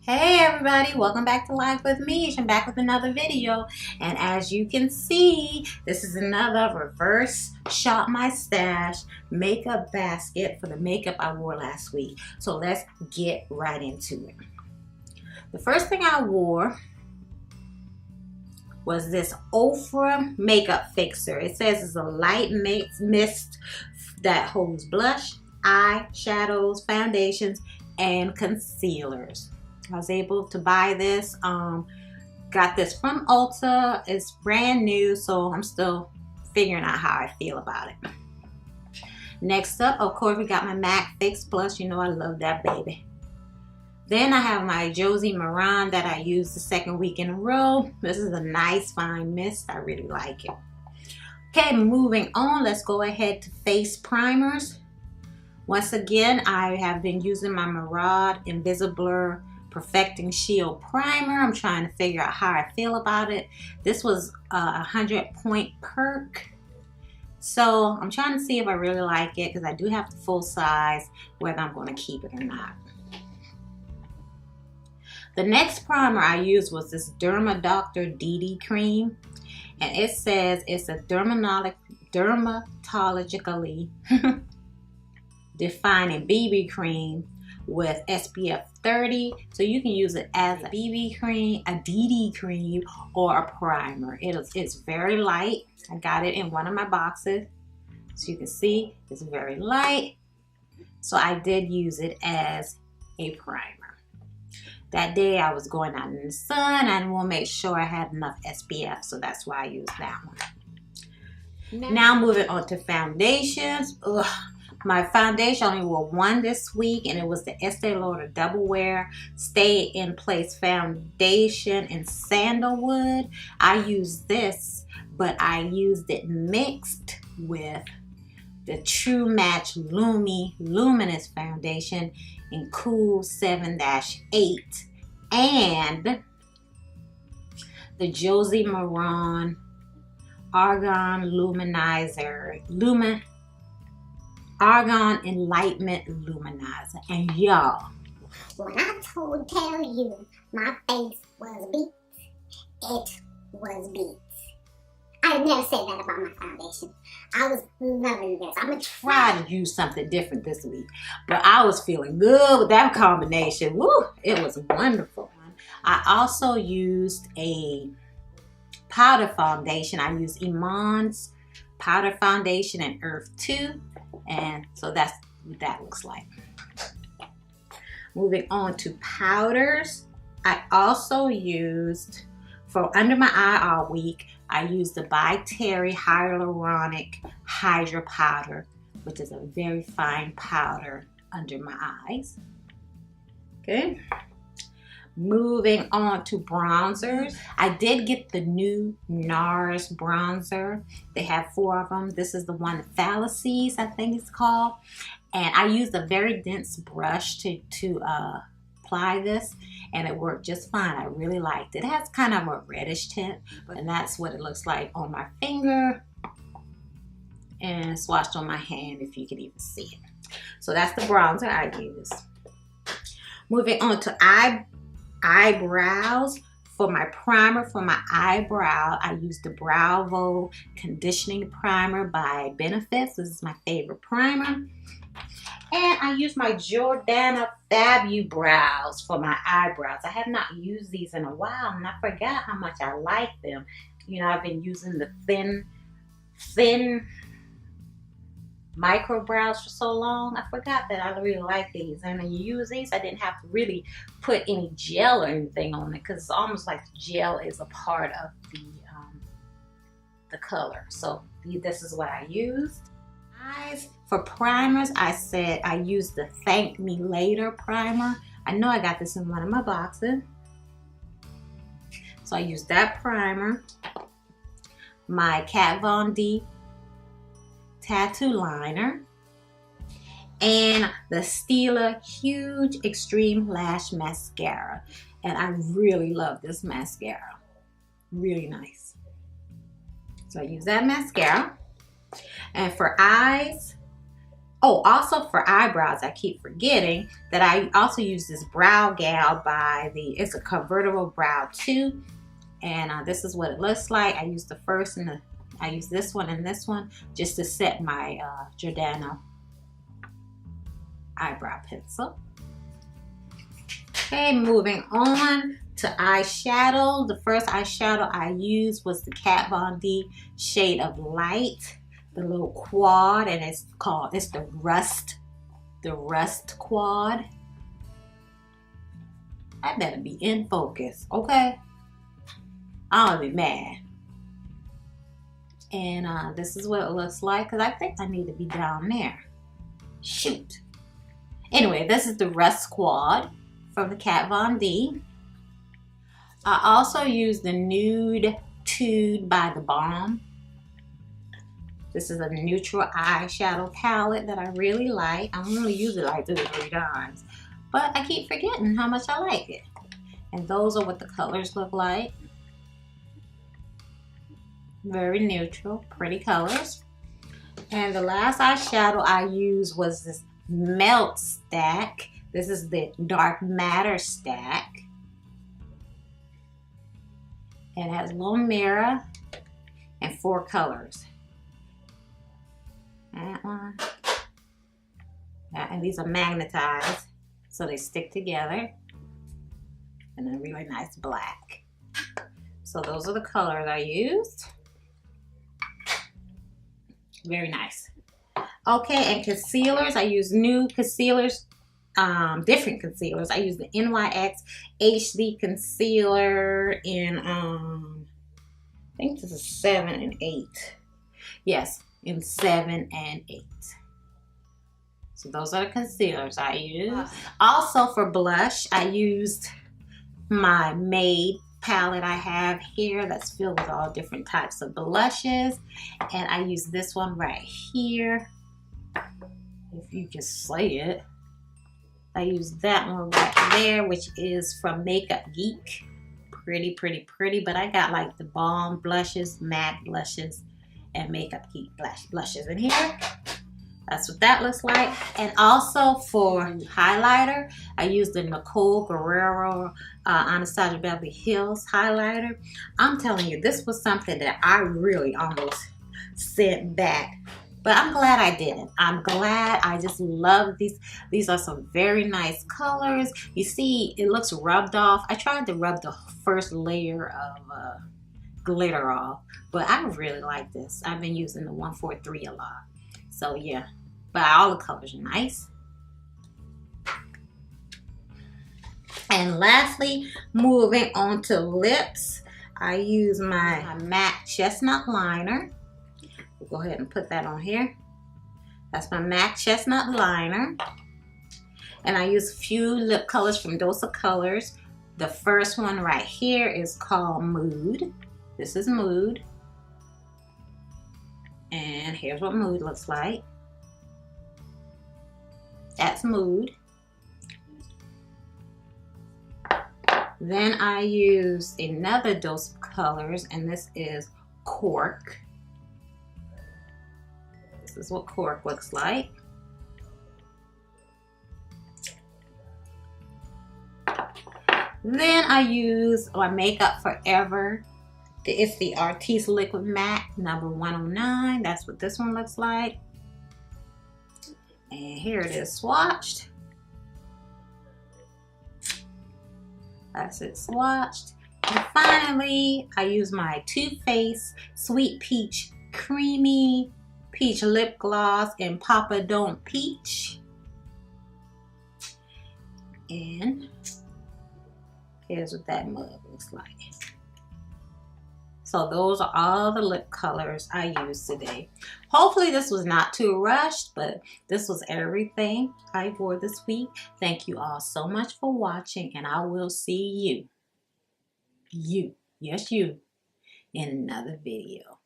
Hey everybody, welcome back to Life with Meech. I'm back with another video, and as you can see, this is another reverse shop my stash makeup basket for the makeup I wore last week. So let's get right into it. The first thing I wore was this Ofra makeup fixer. It says it's a light mist that holds blush, eyeshadows, foundations, and concealers. I was able to buy this. Got this from Ulta. It's brand new, so I'm still figuring out how I feel about it. Next up, of course, we got my MAC Fix Plus. You know I love that baby. Then I have my Josie Maran that I used the second week in a row. This is a nice fine mist. I really like it. Okay, moving on. Let's go ahead to face primers. Once again, I have been using my Navarre Invisiblur Perfecting Shield Primer. I'm trying to figure out how I feel about it. This was a 100-point perk. So I'm trying to see if I really like it because I do have the full size, whether I'm going to keep it or not. The next primer I used was this Derma Dr. Dee cream. And it says it's a dermatologically defining BB cream with SPF 30, so you can use it as a BB cream, a DD cream, or a primer. It's very light. I got it in one of my boxes, so you can see it's very light. So I did use it as a primer. That day I was going out in the sun. I didn't want to make sure I had enough SPF, so that's why I used that one. Now moving on to foundations. Ugh. My foundation, I only wore one this week, and it was the Estee Lauder Double Wear Stay in Place Foundation in Sandalwood. I used this, but I used it mixed with the True Match Luminous Foundation in Cool 7-8 and the Josie Maran Argan Argan Enlightenment Luminizer. And y'all, when I tell you my face was beat, it was beat. I never said that about my foundation. I was loving this. I'm gonna try to use something different this week, but I was feeling good with that combination. Woo! It was wonderful. I also used a powder foundation. I used Iman's powder foundation in Earth 2. And so that's what that looks like. Moving on to powders. I also used, for under my eye all week, I used the By Terry Hyaluronic Hydra Powder, which is a very fine powder under my eyes. Okay. Moving on to bronzers. I did get the new NARS bronzer. They have 4 of them. This is the one, Fallacies, I think it's called. And I used a very dense brush to apply this, and it worked just fine. I really liked it. It has kind of a reddish tint, and that's what it looks like on my finger and swatched on my hand, if you could even see it. So that's the bronzer I used. Moving on to eyebrows. For my primer for my eyebrow, I used the Bravo Conditioning Primer by Benefits. This is my favorite primer. And I used my Jordana Fabu Brows for my eyebrows. I have not used these in a while, and I forgot how much I like them. You know, I've been using the thin micro brows for so long. I forgot that I really like these, and when you use these, I didn't have to really put any gel or anything on it, because it's almost like the gel is a part of the color. So this is what I used. Eyes, for primers, I said I used the Thank Me Later primer. I know I got this in one of my boxes, so I used that primer. My Kat Von D tattoo liner, and the Stila Huge Extreme Lash Mascara. And I really love this mascara. Really nice. So I use that mascara. And for eyes, Oh, also for eyebrows, I keep forgetting that I also use this Brow Gal by it's a convertible brow too. And this is what it looks like. I use the first and I use this one and this one just to set my Giordano eyebrow pencil. Okay, moving on to eyeshadow. The first eyeshadow I used was the Kat Von D shade of Light, the little quad, and it's the Rust quad. I better be in focus, okay? I'll be mad. And this is what it looks like, because I think I need to be down there. Shoot. Anyway, this is the Rust quad from the Kat Von D. I also use the Nude Tude by The Balm. This is a neutral eyeshadow palette that I really like. I only use it like 2 or 3 times, but I keep forgetting how much I like it. And those are what the colors look like. Very neutral, pretty colors. And the last eyeshadow I used was this Melt stack. This is the Dark Matter stack. And it has a little mirror and 4 colors. That one. And these are magnetized, so they stick together. And a really nice black. So those are the colors I used. Very nice. Okay, and concealers. I use new concealers, different concealers. I use the NYX HD concealer in, I think this is 7 and 8. Yes, in 7 and 8. So those are the concealers I use. Also for blush, I used my Made palette I have here that's filled with all different types of blushes, and I use this one right here, if you can see it. I use that one right there, which is from Makeup Geek. Pretty, pretty, pretty, but I got like the Balm blushes, MAC blushes, and Makeup Geek blushes in here. That's what that looks like. And also for highlighter, I use the Nicole Guerrero Anastasia Beverly Hills highlighter. I'm telling you, this was something that I really almost sent back. But I'm glad I didn't. I'm glad. I just love these. These are some very nice colors. You see, it looks rubbed off. I tried to rub the first layer of glitter off, but I really like this. I've been using the 143 a lot. So yeah, but all the colors are nice. And lastly, moving on to lips, I use my MAC Chestnut liner. We'll go ahead and put that on here. That's my MAC Chestnut liner. And I use a few lip colors from Dose of Colors. The first one right here is called Mood. This is Mood. And here's what Mood looks like. That's Mood. Then I use another Dose of Colors, and this is Cork. This is what Cork looks like. Then I use my Makeup Forever. It's the Artiste Liquid Matte number 109. That's what this one looks like. And here it is swatched. That's it swatched. And finally, I use my Too Faced Sweet Peach Creamy Peach Lip Gloss in Papa Don't Peach. And here's what that mug looks like. So those are all the lip colors I used today. Hopefully this was not too rushed, but this was everything I wore this week. Thank you all so much for watching, and I will see you, yes you, in another video.